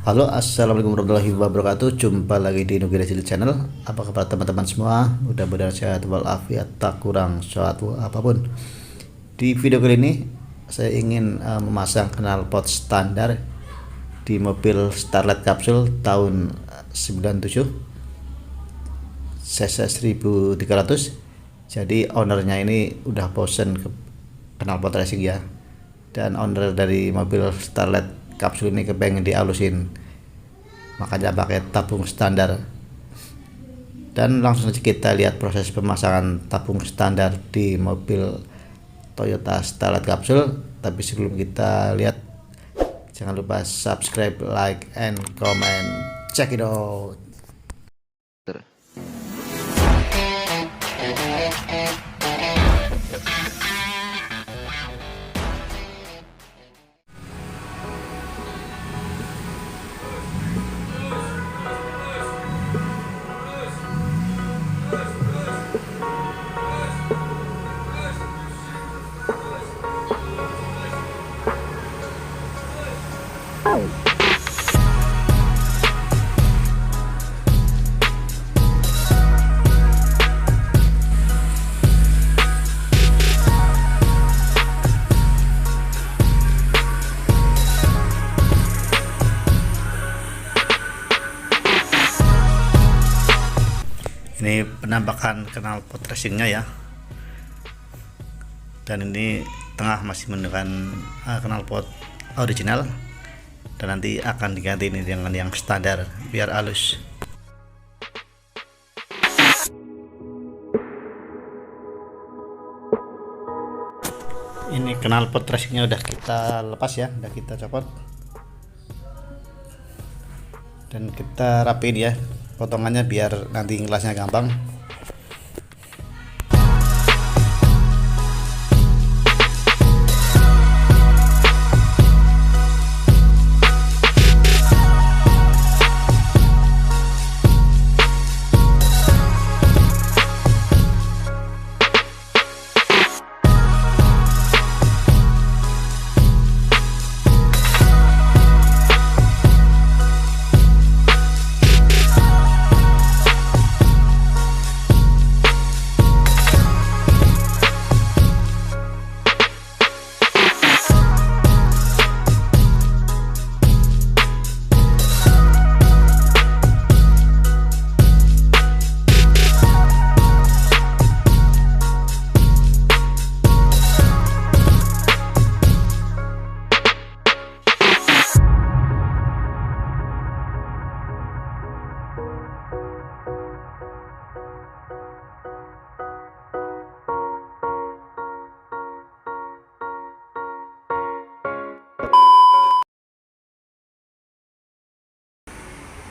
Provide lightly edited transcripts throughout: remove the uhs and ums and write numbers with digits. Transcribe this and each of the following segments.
Halo, assalamualaikum warahmatullahi wabarakatuh. Jumpa lagi di Nugira Cilik Channel. Apa kabar teman-teman semua? Mudah-mudahan sehat walafiat, tak kurang suatu apapun. Di video kali ini saya ingin memasang knalpot standar di mobil Starlet Capsule tahun 97 cc 1300. Jadi ownernya ini udah bosen ke knalpot racing ya, dan owner dari mobil Starlet Capsule ini kepengen dialusin, makanya pakai tabung standar. Dan langsung saja kita lihat proses pemasangan tabung standar di mobil Toyota Starlet Capsule. Tapi sebelum kita lihat, jangan lupa subscribe, like, and comment. Check it out. Ini penampakan knalpot racingnya ya, dan ini tengah masih menggunakan knalpot original, dan nanti akan diganti ini dengan yang standar biar halus. Ini knalpot racingnya udah kita lepas ya, udah kita copot dan kita rapiin ya potongannya biar nanti ngelasnya gampang.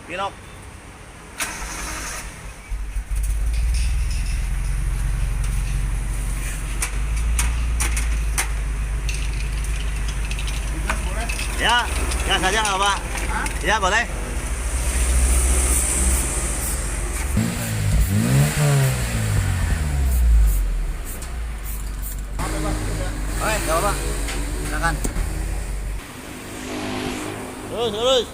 Pilok. Ya, gas saja nggak Pak? Ya boleh. Oke, nggak apa-apa. Silakan. Lurus.